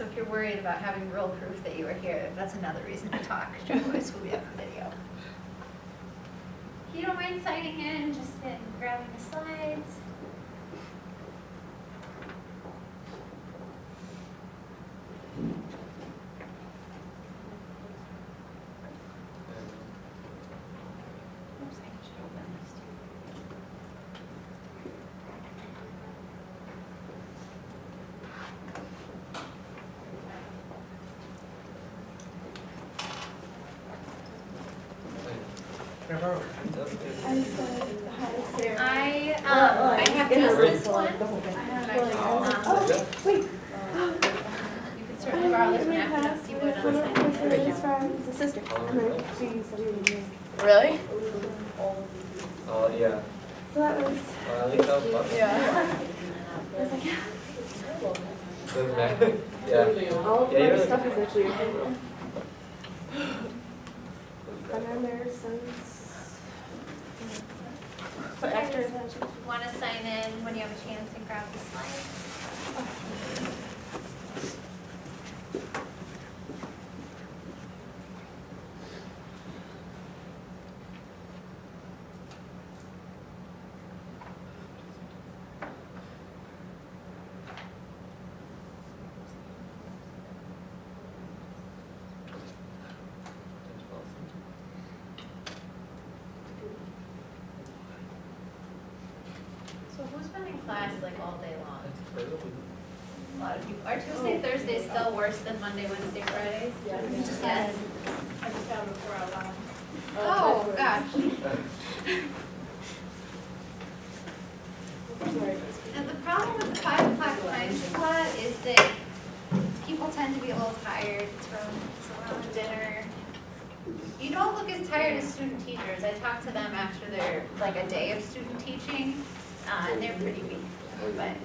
So if you're worried about having real proof that you were here, that's another reason to talk. Your voice will be up on video. If you don't mind signing in, just sit and grabbing the slides. Oops, I should open this too. I said, hi, Sarah. I have just this one. The whole thing. I have actually, Oh, wait. you can certainly borrow this one after you would on It's from his sister. And then she studied me. Really? Yeah. So that was, I think that was fun. Yeah. I was like, yeah. Doesn't matter. Yeah. All of Yeah, you my really- stuff is actually available. And then there's some. So after that, Want to sign in when you have a chance and grab the slide? So who's been in class like all day long? A lot of people. Are Tuesday, Thursdays still worse than Monday, Wednesday, Fridays? Yeah. Yes. I just found it 4 hours. Oh, gosh. And the problem with the 5 o'clock time slot is that people tend to be a little tired. It's around dinner. You don't look as tired as student teachers. I talk to them after their, like a day of student teaching, and they're pretty weak, but.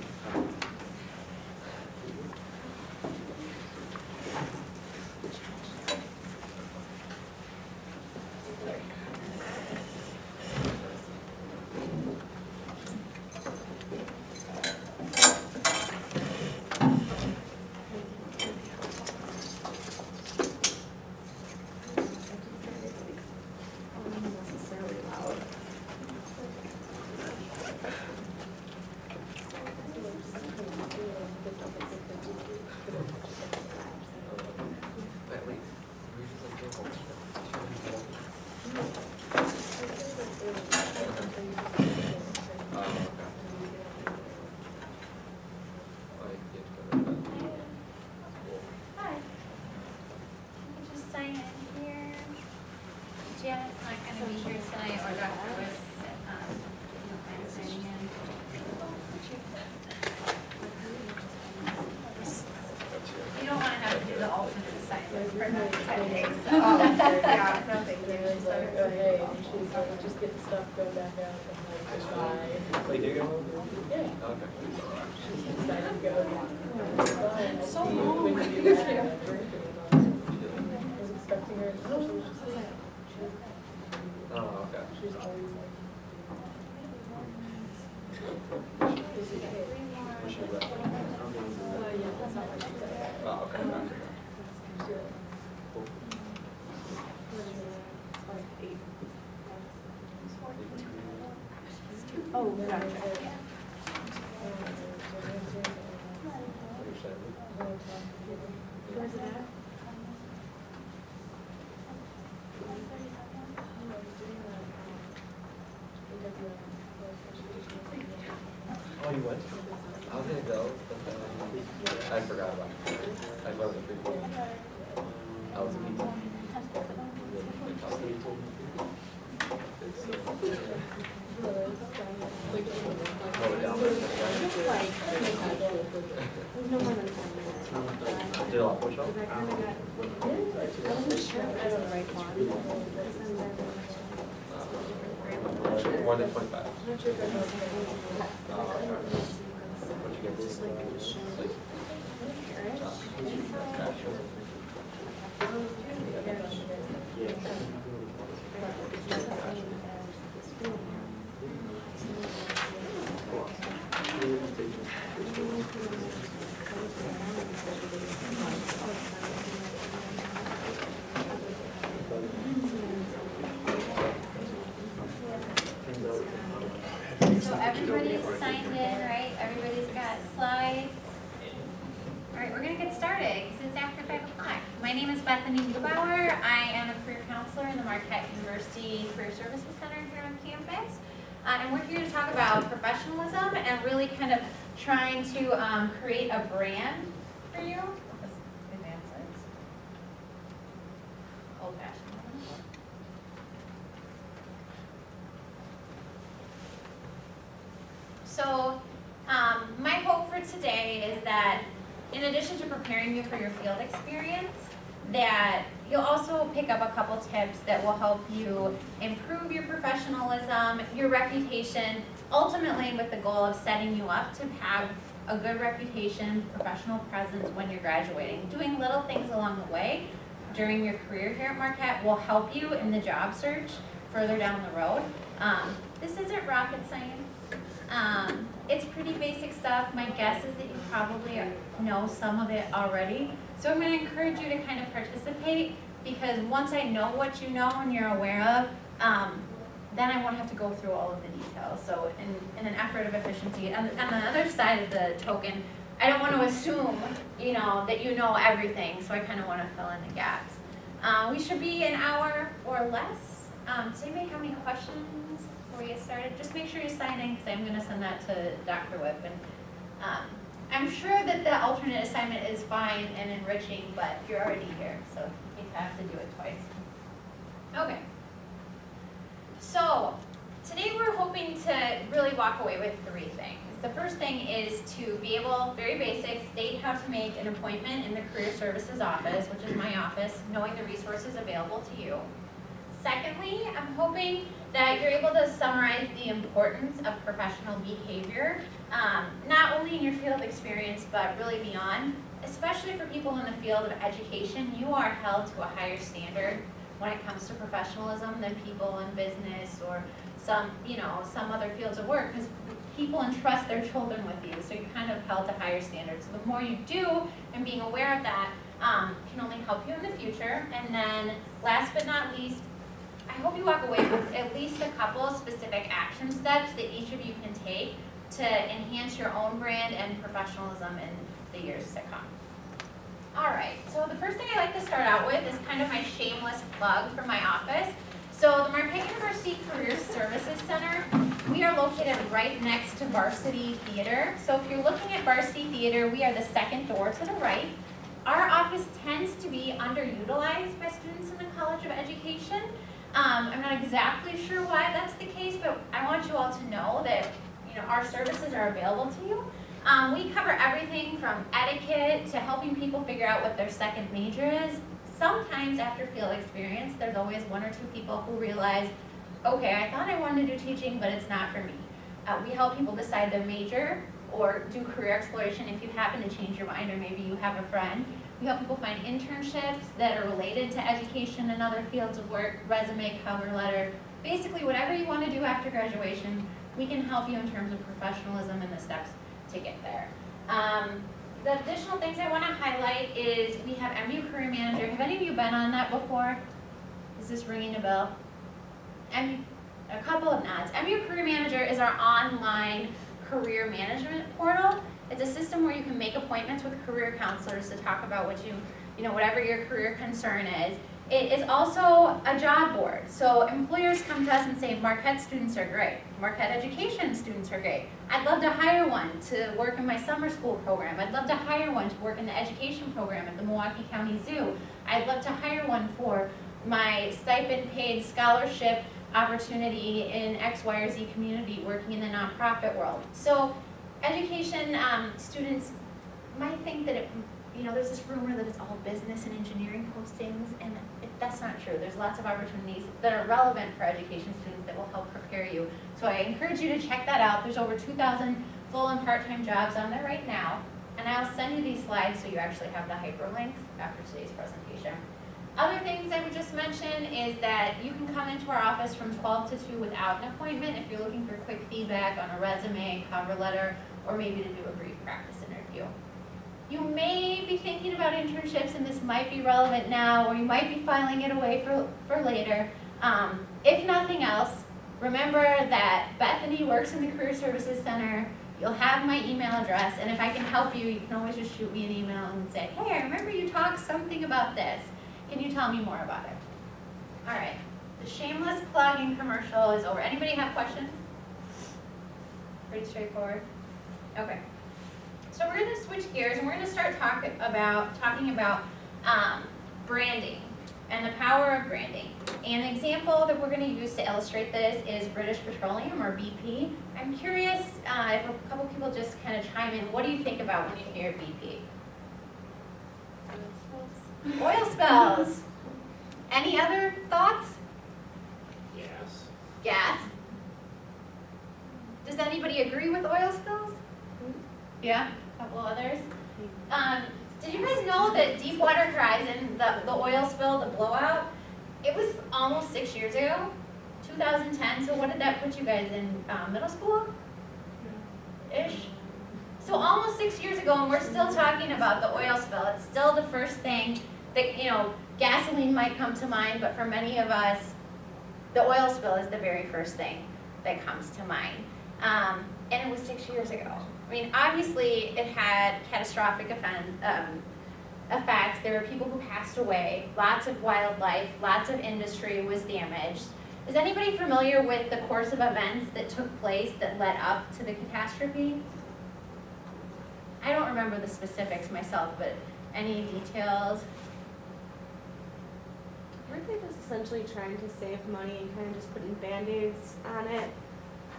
unnecessarily loud. Hi. You can just sign in here. Janet's not gonna be here tonight, or Dr. West, don't mind signing in. You don't wanna have to do the alternate assignment for another 10 days. Oh, yeah, no, thank you. She's like, oh, hey, and she's like, just get the stuff, go back out, and like, bye. Wait, do you go home? Yeah. Okay. She's excited to go. It's so long. When you do that, I was expecting her, no, she was just like, Oh, okay. she's always like. We should wrap. Yeah, that's not what she said. Oh, okay. Gotcha. Cool. Like 8. Oh, gotcha. Where's it at? Oh, you went? I was gonna go, but then I forgot about it. I wasn't free. I was a people. There's no more than 10 minutes. Did a lot of push-ups? Because I kind of got, I wasn't sure if it was the right one. Because then More than 25. I'm not sure if it was something Oh, okay. What'd you get? just like the show. Like, It's signed in, right? Everybody's got slides. All right, we're gonna get started because it's after 5 o'clock. My name is Bethany Neubauer. I am a career counselor in the Marquette University Career Services Center here on campus. And we're here to talk about professionalism and really kind of trying to create a brand for you. Advances. Old fashioned. So my hope for today is that in addition to preparing you for your field experience, that you'll also pick up a couple tips that will help you improve your professionalism, your reputation, ultimately with the goal of setting you up to have a good reputation, professional presence when you're graduating. Doing little things along the way during your career here at Marquette will help you in the job search further down the road. This isn't rocket science. It's pretty basic stuff. My guess is that you probably know some of it already. So I'm going to encourage you to kind of participate, because once I know what you know and you're aware of, then I won't have to go through all of the details. So in an effort of efficiency, on the other side of the token, I don't want to assume, that you know everything. So I kind of want to fill in the gaps. We should be an hour or less. Does anybody have any questions before we get started? Just make sure you sign in, because I'm going to send that to Dr. Whip. And I'm sure that the alternate assignment is fine and enriching, but you're already here, so you have to do it twice. Okay. So today we're hoping to really walk away with 3 things. The first thing is to be able, very basic, state how to make an appointment in the Career Services office, which is my office, knowing the resources available to you. Secondly, I'm hoping that you're able to summarize the importance of professional behavior, not only in your field experience, but really beyond. Especially for people in the field of education, you are held to a higher standard when it comes to professionalism than people in business or some other fields of work, because people entrust their children with you, so you're kind of held to higher standards. So the more you do, and being aware of that, can only help you in the future. And then, last but not least, I hope you walk away with at least a couple of specific action steps that each of you can take to enhance your own brand and professionalism in the years to come. All right, so the first thing I like to start out with is kind of my shameless plug for my office. So the Marquette University Career Services Center, we are located right next to Varsity Theater. So if you're looking at Varsity Theater, we are the second door to the right. Our office tends to be underutilized by students in the College of Education. I'm not exactly sure why that's the case, but I want you all to know that our services are available to you. We cover everything from etiquette to helping people figure out what their second major is. Sometimes after field experience, there's always 1 or 2 people who realize, okay, I thought I wanted to do teaching, but it's not for me. We help people decide their major or do career exploration if you happen to change your mind, or maybe you have a friend. We help people find internships that are related to education and other fields of work, resume, cover letter, basically whatever you want to do after graduation, we can help you in terms of professionalism and the steps to get there. The additional things I want to highlight is we have MU Career Manager. Have any of you been on that before? Is this ringing a bell? A couple of nods. MU Career Manager is our online career management portal. It's a system where you can make appointments with career counselors to talk about what whatever your career concern is. It is also a job board. So employers come to us and say, Marquette students are great. Marquette education students are great. I'd love to hire one to work in my summer school program. I'd love to hire one to work in the education program at the Milwaukee County Zoo. I'd love to hire one for my stipend paid scholarship opportunity in X, Y, or Z community working in the nonprofit world. So education students might think that there's this rumor that it's all business and engineering postings, and that's not true. There's lots of opportunities that are relevant for education students that will help prepare you. So I encourage you to check that out. There's over 2,000 full and part-time jobs on there right now, and I'll send you these slides so you actually have the hyperlinks after today's presentation. Other things I would just mention is that you can come into our office from 12 to 2 without an appointment if you're looking for quick feedback on a resume, cover letter, or maybe to do a brief practice interview. You may be thinking about internships, and this might be relevant now, or you might be filing it away for later. If nothing else, remember that Bethany works in the Career Services Center. You'll have my email address, and if I can help you, you can always just shoot me an email and say, hey, I remember you talked something about this. Can you tell me more about it? All right, the shameless plug and commercial is over. Anybody have questions? Pretty straightforward. Okay. So we're going to switch gears, and we're going to start talking about branding and the power of branding. An example that we're going to use to illustrate this is British Petroleum, or BP. I'm curious if a couple people just kind of chime in. What do you think about when you hear BP? Oil spills. Any other thoughts? Yes. Gas. Does anybody agree with oil spills? Yeah, a couple others. Did you guys know that Deepwater Horizon, the oil spill, the blowout, it was almost 6 years ago, 2010. So what did that put you guys in, middle school-ish? So almost 6 years ago, and we're still talking about the oil spill. It's still the first thing that, gasoline might come to mind, but for many of us, the oil spill is the very first thing that comes to mind. And it was 6 years ago. I mean, obviously, it had catastrophic effects. There were people who passed away, lots of wildlife, lots of industry was damaged. Is anybody familiar with the course of events that took place that led up to the catastrophe? I don't remember the specifics myself, but any details? Weren't they just essentially trying to save money and kind of just putting Band-Aids on it,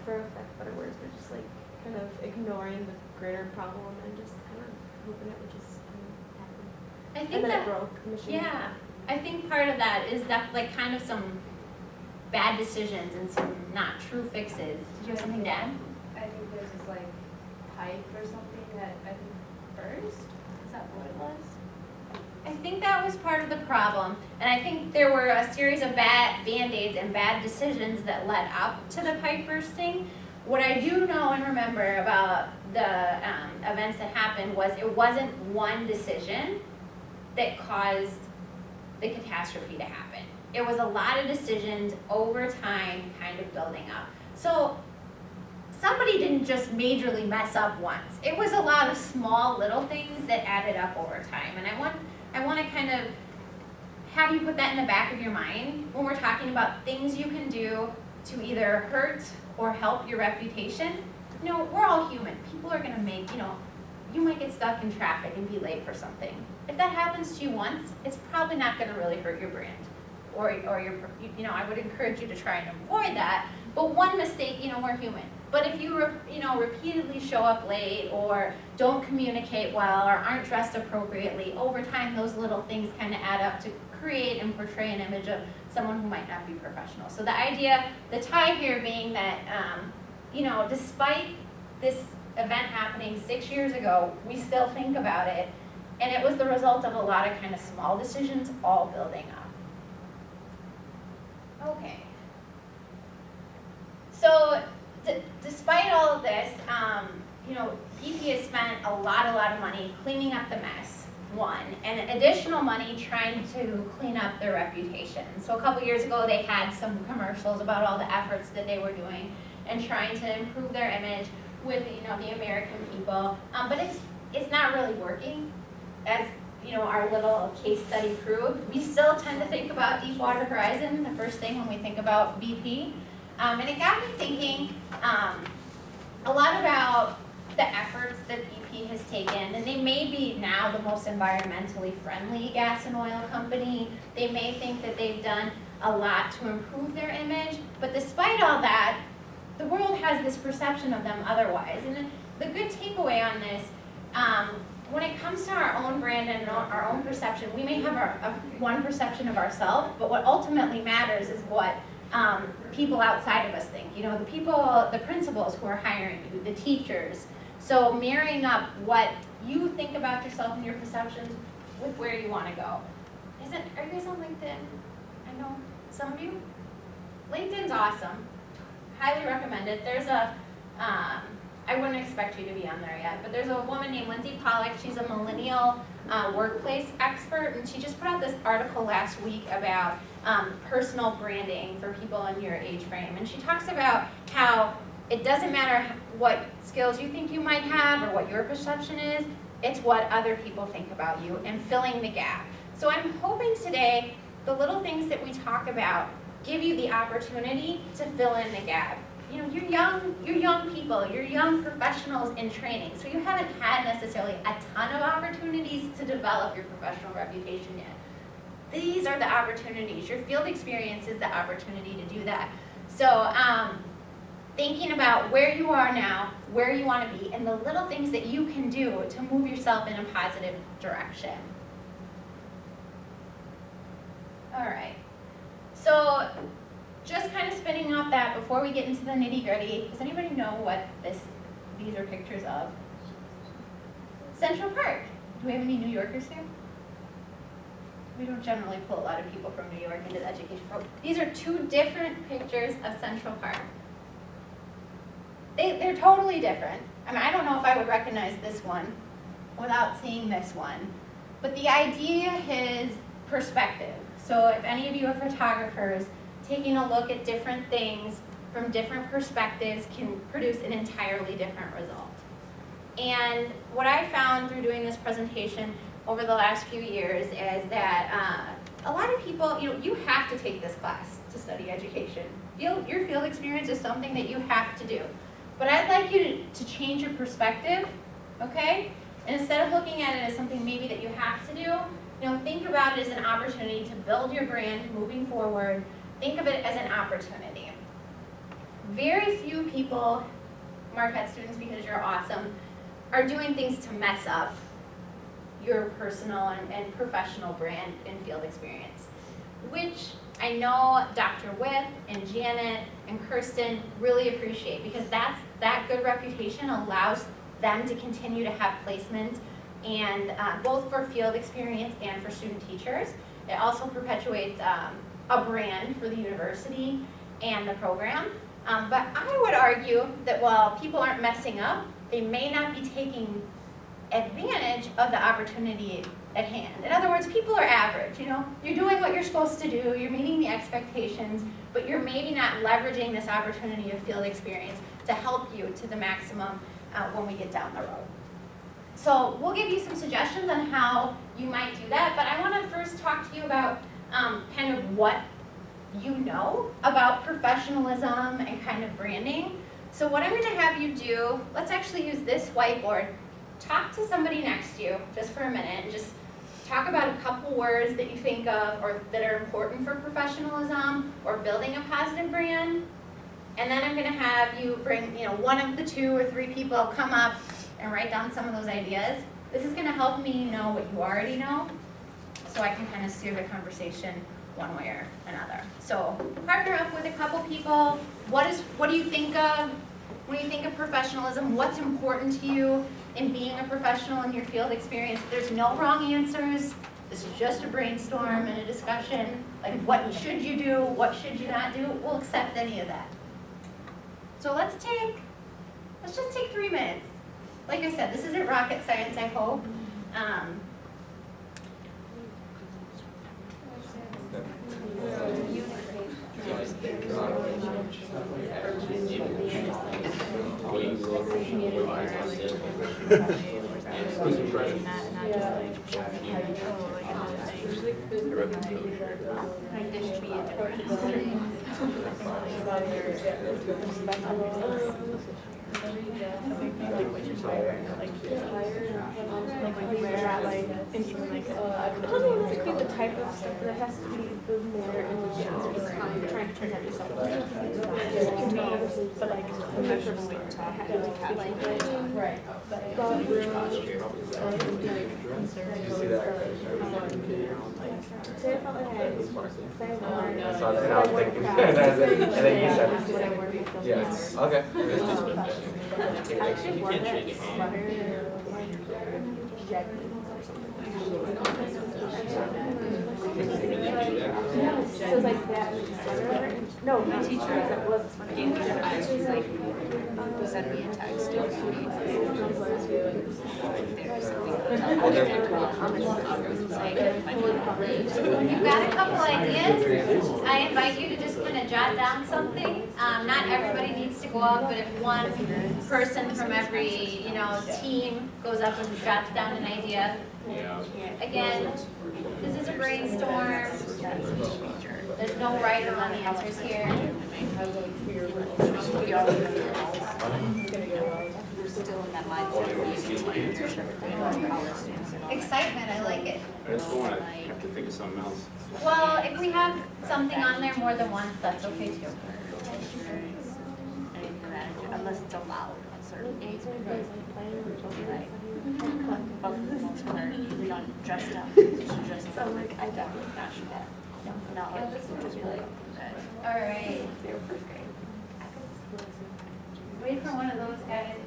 for lack of better words, but just like kind of ignoring the greater problem and just kind of hoping it would just happen? I think And then that, it broke, the machine. yeah, I think part of that is that like kind of some bad decisions and some not true fixes. Did you have something to add? I think there's this like pipe or something that I think burst. Is that what it was? I think that was part of the problem, and I think there were a series of bad Band-Aids and bad decisions that led up to the pipe bursting. What I do know and remember about the events that happened was it wasn't one decision that caused the catastrophe to happen. It was a lot of decisions over time kind of building up. So somebody didn't just majorly mess up once. It was a lot of small little things that added up over time. And I want to kind of have you put that in the back of your mind when we're talking about things you can do to either hurt or help your reputation. We're all human. People are going to make, you might get stuck in traffic and be late for something. If that happens to you once, it's probably not going to really hurt your brand. Or your, I would encourage you to try and avoid that. But one mistake, we're human. But if you, repeatedly show up late or don't communicate well or aren't dressed appropriately, over time those little things kind of add up to create and portray an image of someone who might not be professional. So the idea, the tie here being that, despite this event happening 6 years ago, we still think about it. And it was the result of a lot of kind of small decisions all building up. Okay. So despite all of this, BP has spent a lot of money cleaning up the mess, one, and additional money trying to clean up their reputation. So a couple years ago, they had some commercials about all the efforts that they were doing and trying to improve their image with, the American people. But it's not really working, as our little case study proved. We still tend to think about Deepwater Horizon, the first thing when we think about BP. And it got me thinking a lot about the efforts that BP has taken, and they may be now the most environmentally friendly gas and oil company. They may think that they've done a lot to improve their image, but despite all that, the world has this perception of them otherwise. And the good takeaway on this, when it comes to our own brand and our own perception, we may have one perception of ourselves, but what ultimately matters is what people outside of us think. The principals who are hiring you, the teachers. So marrying up what you think about yourself and your perceptions with where you want to go. Are you guys on LinkedIn? I know some of you. LinkedIn's awesome. Highly recommend it. There's I wouldn't expect you to be on there yet, but there's a woman named Lindsay Pollack. She's a millennial workplace expert, and she just put out this article last week about personal branding for people in your age frame. And she talks about how It doesn't matter what skills you think you might have or what your perception is, it's what other people think about you and filling the gap. So I'm hoping today the little things that we talk about give you the opportunity to fill in the gap. You know, you're young people, you're young professionals in training, so you haven't had necessarily a ton of opportunities to develop your professional reputation yet. These are the opportunities. Your field experience is the opportunity to do that. So thinking about where you are now, where you want to be, and the little things that you can do to move yourself in a positive direction. All right. So just kind of spinning off that before we get into the nitty-gritty, does anybody know what these are pictures of? Central Park. Do we have any New Yorkers here? We don't generally pull a lot of people from New York into the education program. These are two different pictures of Central Park. They're totally different. I mean, I don't know if I would recognize this one without seeing this one. But the idea is perspective. So if any of you are photographers, taking a look at different things from different perspectives can produce an entirely different result. And what I found through doing this presentation over the last few years is that a lot of people, you have to take this class to study education. Your field experience is something that you have to do. But I'd like you to change your perspective, okay? And instead of looking at it as something maybe that you have to do, think about it as an opportunity to build your brand moving forward. Think of it as an opportunity. Very few people, Marquette students, because you're awesome, are doing things to mess up your personal and professional brand and field experience, which I know Dr. Whip and Janet and Kirsten really appreciate, because that good reputation allows them to continue to have placements, and both for field experience and for student teachers. It also perpetuates a brand for the university and the program. But I would argue that while people aren't messing up, they may not be taking advantage of the opportunity at hand. In other words, people are average, You're doing what you're supposed to do, you're meeting the expectations, but you're maybe not leveraging this opportunity of field experience to help you to the maximum when we get down the road. So we'll give you some suggestions on how you might do that, but I want to first talk to you about kind of what you know about professionalism and kind of branding. So what I'm going to have you do, let's actually use this whiteboard. Talk to somebody next to you just for a minute and just talk about a couple words that you think of or that are important for professionalism or building a positive brand. And then I'm going to have you bring, one of the 2 or 3 people come up and write down some of those ideas. This is going to help me know what you already know, so I can kind of steer the conversation one way or another. So partner up with a couple people. What do you think of when you think of professionalism? What's important to you in being a professional in your field experience? There's no wrong answers. This is just a brainstorm and a discussion. Like, what should you do? What should you not do? We'll accept any of that. So let's just take 3 minutes. Like I said, this isn't rocket science, I hope. It could be the type of stuff, but it has to be the more in the genre. Trying to present yourself. It can be, but like, I'm not sure if I had to capture it. Right. Did you see that? Say I felt like I had That's what I was thinking. And then you said it. Yes. Okay. I actually wore that sweater jacket or something. So it was like that sweater. No, my teacher, that was Gave me advice, she's like, send me a text if you need there's something You've got a couple ideas. I invite you to just kind of jot down something. Not everybody needs to go up, but if one person from every, team goes up and jots down an idea. Yeah. Again, this is a brainstorm. There's no right or wrong answers here. We're still in that mindset of using college students and all that. Excitement, I like it. I just don't wanna have to think of something else. Well, if we have something on there more than once, that's okay too. Insurance, anything of that nature, unless it's allowed on certain days. Right. But for the most part, you're not dressed up, you're dressed up. So like, I definitely fashion that. Not like, just like that. All right. They were first grade. Wait for one of those guys.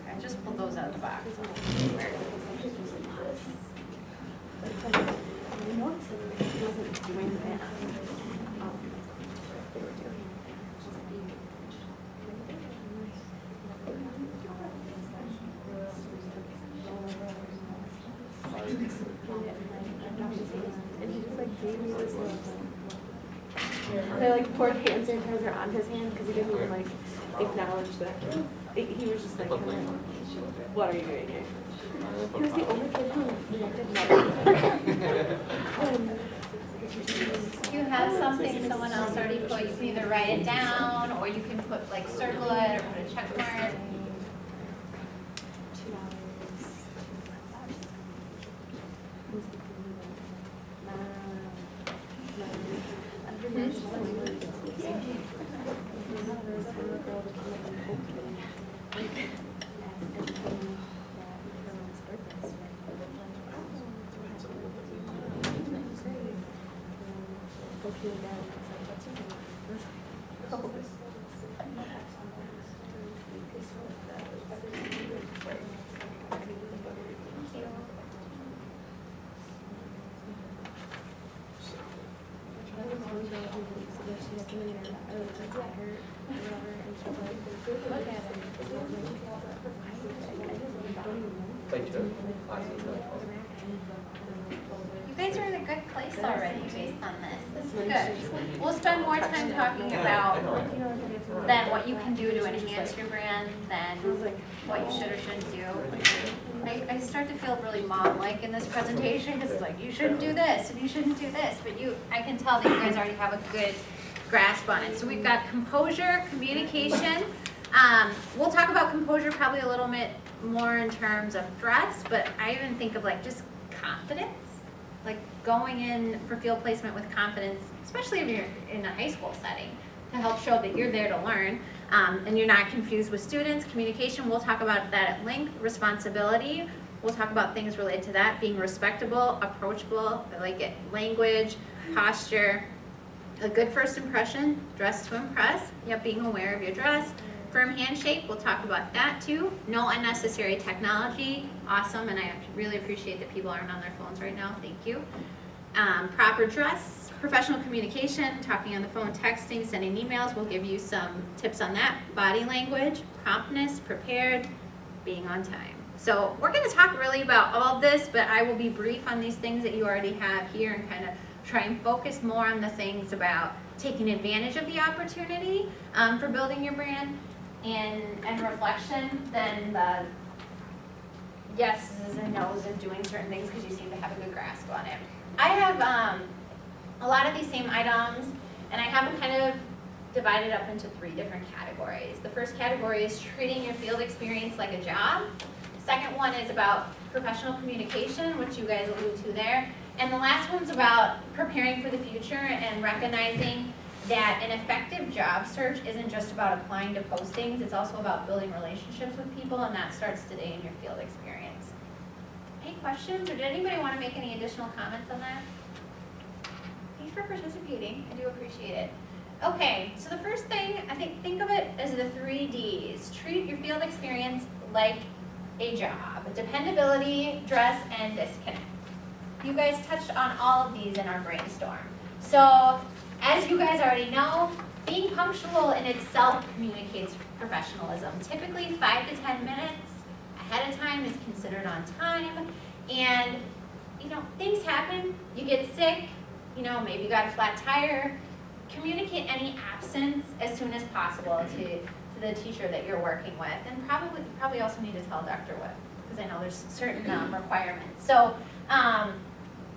I just pulled those out of the box. And he just like gave me this little. They like poured hand sanitizer on his hand because he didn't even like acknowledge that. He was just like, what are you doing here? He was the only kid who did nothing. If you have something someone else already put, you can either write it down or you can put like circle it or put a check mark. You guys are in a good place already based on this. This is good. We'll spend more time talking about than what you can do to enhance your brand than what you should or shouldn't do. I start to feel really mom-like in this presentation because it's like, you shouldn't do this and you shouldn't do this, but I can tell that you guys already have a good grasp on it. So we've got composure, communication. We'll talk about composure probably a little bit more in terms of dress, but I even think of like just confidence, like going in for field placement with confidence, especially if you're in a high school setting, to help show that you're there to learn and you're not confused with students. Communication, we'll talk about that at length. Responsibility, we'll talk about things related to that, being respectable, approachable, I like it, language, posture, a good first impression, dress to impress, being aware of your dress. Firm handshake, we'll talk about that too. No unnecessary technology, awesome, and I really appreciate that people aren't on their phones right now, thank you. Proper dress, professional communication, talking on the phone, texting, sending emails, we'll give you some tips on that. Body language, promptness, prepared, being on time. So we're gonna talk really about all of this, but I will be brief on these things that you already have here and kind of try and focus more on the things about taking advantage of the opportunity for building your brand and reflection than the yeses and nos of doing certain things because you seem to have a good grasp on it. I have a lot of these same items and I have them kind of divided up into 3 different categories. The first category is treating your field experience like a job. The second one is about professional communication, which you guys allude to there. And the last one's about preparing for the future and recognizing that an effective job search isn't just about applying to postings, it's also about building relationships with people, and that starts today in your field experience. Any questions, or did anybody want to make any additional comments on that? Thanks for participating, I do appreciate it. Okay, so the first thing, think of it as the 3 Ds. Treat your field experience like a job. Dependability, dress, and disconnect. you guys touched on all of these in our brainstorm. So, as you guys already know, being punctual in itself communicates professionalism. Typically 5 to 10 minutes ahead of time is considered on time. And, you know, things happen, you get sick, you know, maybe you got a flat tire. Communicate any absence as soon as possible to the teacher that you're working with. And probably also need to tell Dr. Whip, because I know there's certain requirements. So,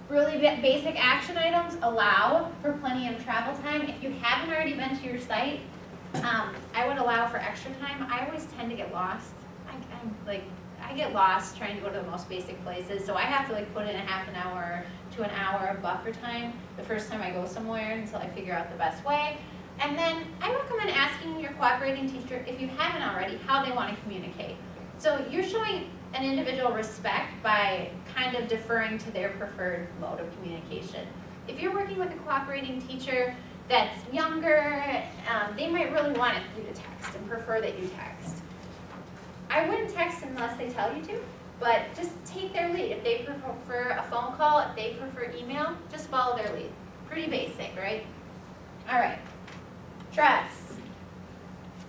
really basic action items allow for plenty of travel time. If you haven't already been to your site, I would allow for extra time. I always tend to get lost. I get lost trying to go to the most basic places, so I have to like put in a half an hour to an hour of buffer time the first time I go somewhere until I figure out the best way. And then I recommend asking your cooperating teacher, if you haven't already, how they want to communicate. So you're showing an individual respect by kind of deferring to their preferred mode of communication. If you're working with a cooperating teacher that's younger, they might really want you to text and prefer that you text. I wouldn't text unless they tell you to, but just take their lead. If they prefer a phone call, if they prefer email, just follow their lead. Pretty basic, right? All right, dress.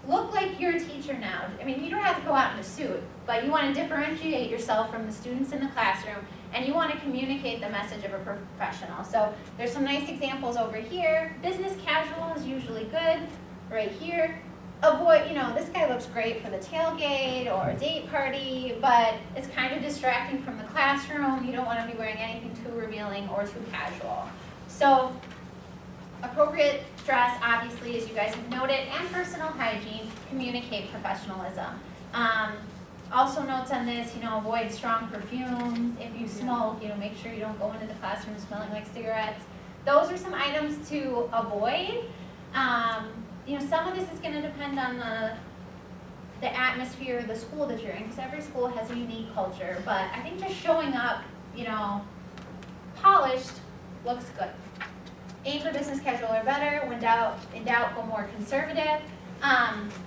Look like you're a teacher now. I mean, you don't have to go out in a suit, but you want to differentiate yourself from the students in the classroom, and you want to communicate the message of a professional. So there's some nice examples over here. Business casual is usually good, right here. Avoid, you know, this guy looks great for the tailgate or a date party, but it's kind of distracting from the classroom. You don't want to be wearing anything too revealing or too casual. So appropriate dress, obviously, as you guys have noted, and personal hygiene communicate professionalism. Also notes on this, you know, avoid strong perfumes. If you smoke, you know, make sure you don't go into the classroom smelling like cigarettes. Those are some items to avoid. You know, some of this is going to depend on the atmosphere of the school that you're in, because every school has a unique culture. But I think just showing up, you know, polished looks good. Aim for business casual or better. When in doubt, go more conservative.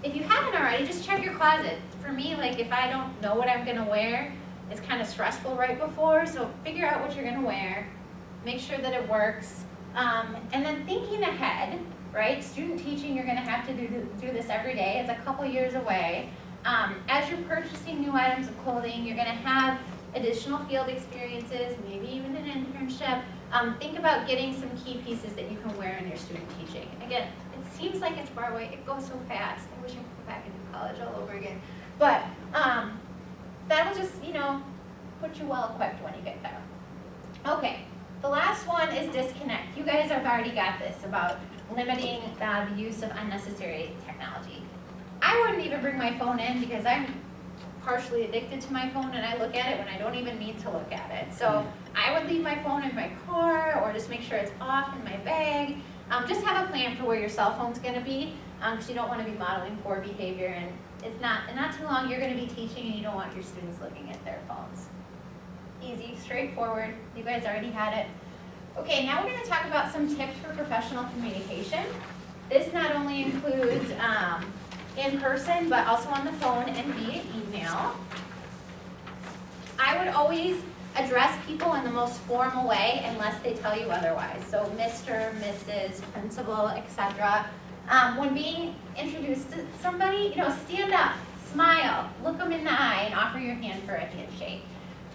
If you haven't already, just check your closet. For me, like if I don't know what I'm going to wear, it's kind of stressful right before. So figure out what you're going to wear. Make sure that it works. And then thinking ahead. Right? Student teaching, you're going to have to do this every day. It's a couple years away. As you're purchasing new items of clothing, you're going to have additional field experiences, maybe even an internship. Think about getting some key pieces that you can wear in your student teaching. Again, it seems like it's far away. It goes so fast. I wish I could go back and do college all over again. But that'll just, you know, put you well equipped when you get there. Okay, the last one is disconnect. You guys have already got this about limiting the use of unnecessary technology. I wouldn't even bring my phone in because I'm partially addicted to my phone and I look at it when I don't even need to look at it. So I would leave my phone in my car or just make sure it's off in my bag. Just have a plan for where your cell phone's going to be because you don't want to be modeling poor behavior, and it's not too long you're going to be teaching and you don't want your students looking at their phones. Easy, straightforward. You guys already had it. Okay, now we're going to talk about some tips for professional communication. This not only includes in person, but also on the phone and via email. I would always address people in the most formal way unless they tell you otherwise. So Mr., Mrs., principal, etc. When being introduced to somebody, you know, stand up, smile, look them in the eye, and offer your hand for a handshake.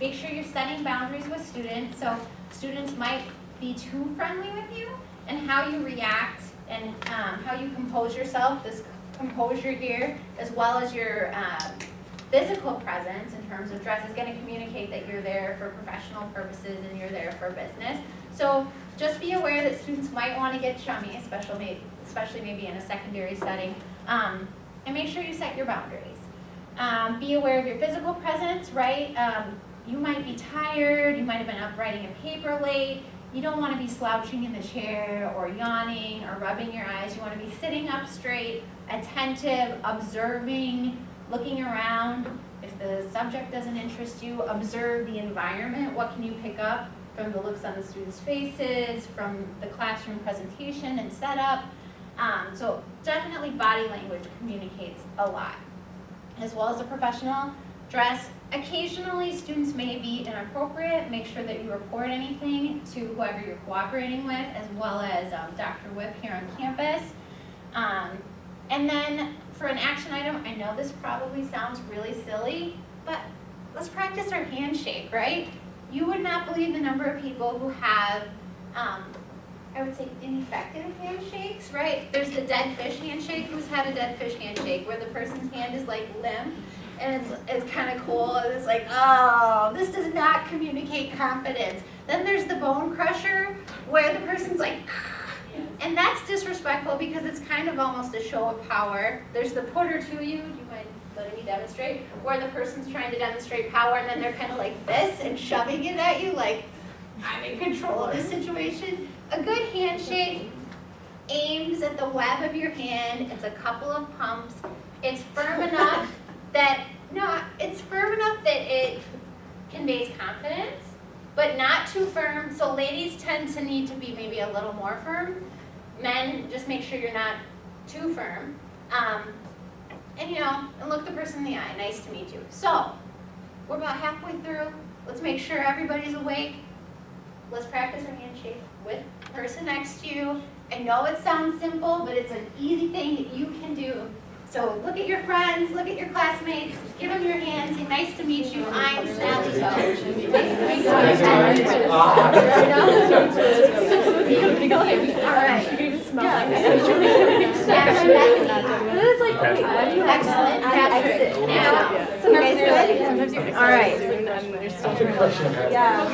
Make sure you're setting boundaries with students. So students might be too friendly with you, and how you react and how you compose yourself, this composure here, as well as your physical presence in terms of dress is going to communicate that you're there for professional purposes and you're there for business. So just be aware that students might want to get chummy, especially maybe in a secondary setting, and make sure you set your boundaries. Be aware of your physical presence, right? You might be tired, you might have been up writing a paper late. You don't want to be slouching in the chair or yawning or rubbing your eyes. You want to be sitting up straight, attentive, observing, looking around. If the subject doesn't interest you, observe the environment. What can you pick up from the looks on the students' faces, from the classroom presentation and setup? So definitely body language communicates a lot. As well as a professional, dress. Occasionally, students may be inappropriate. Make sure that you report anything to whoever you're cooperating with, as well as Dr. Whip here on campus. And then for an action item, I know this probably sounds really silly, but let's practice our handshake, right? You would not believe the number of people who have, I would say, ineffective handshakes, right? There's the dead fish handshake. Who's had a dead fish handshake where the person's hand is like limp and it's kind of cool and it's like, oh, this does not communicate confidence. Then there's the bone crusher where the person's like, and that's disrespectful because it's kind of almost a show of power. There's the put her to you. Do you mind letting me demonstrate? Where the person's trying to demonstrate power and then they're kind of like this and shoving it at you like, I'm in control of this situation. A good handshake aims at the web of your hand. It's a couple of pumps. It's firm enough that, it's firm enough that it conveys confidence, but not too firm. So ladies tend to need to be maybe a little more firm. Men, just make sure you're not too firm. And look the person in the eye. Nice to meet you. So, we're about halfway through. Let's make sure everybody's awake. Let's practice our handshake with the person next to you. I know it sounds simple, but it's an easy thing that you can do. So look at your friends, look at your classmates, give them your hand, say, nice to meet you, I'm Sally Go. Nice to meet you. All right. You can smell like It's like, excellent. Capture. Now, so guys ready? All right. Yeah.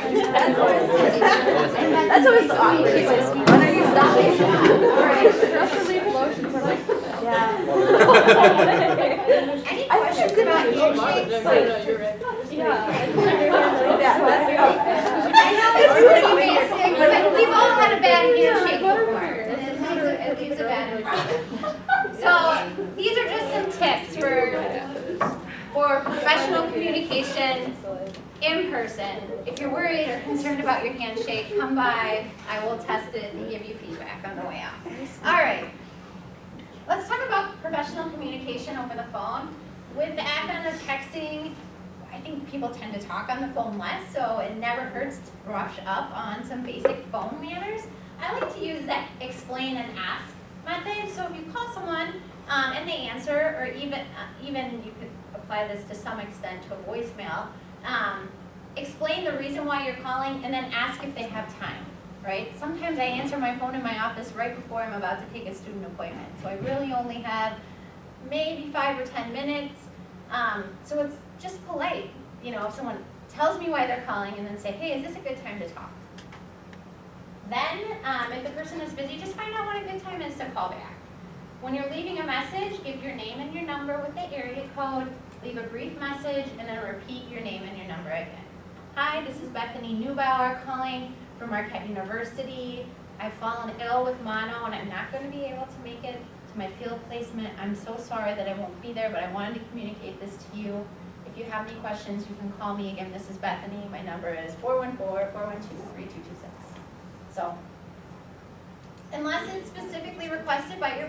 That's always the awkward. When are you stopping? All right. Yeah. Any questions about handshakes? I know it's pretty basic, but we've all had a bad handshake before. It leaves a bad impression. So these are just some tips for professional communication in person. If you're worried or concerned about your handshake, come by. I will test it and give you feedback on the way out. All right. Let's talk about professional communication over the phone. With the advent of texting, I think people tend to talk on the phone less, so it never hurts to brush up on some basic phone manners. I like to use that explain and ask method. So if you call someone and they answer, or even you could apply this to some extent to a voicemail, explain the reason why you're calling and then ask if they have time. Right? Sometimes I answer my phone in my office right before I'm about to take a student appointment. So I really only have maybe 5 or 10 minutes. So it's just polite, if someone tells me why they're calling and then say, hey, is this a good time to talk? Then, if the person is busy, just find out when a good time is to call back. When you're leaving a message, give your name and your number with the area code, leave a brief message, and then repeat your name and your number again. Hi, this is Bethany Neubauer calling from Marquette University. I've fallen ill with mono and I'm not going to be able to make it to my field placement. I'm so sorry that I won't be there, but I wanted to communicate this to you. If you have any questions, you can call me. Again, this is Bethany. My number is 414-412-3226. So, unless it's specifically requested by your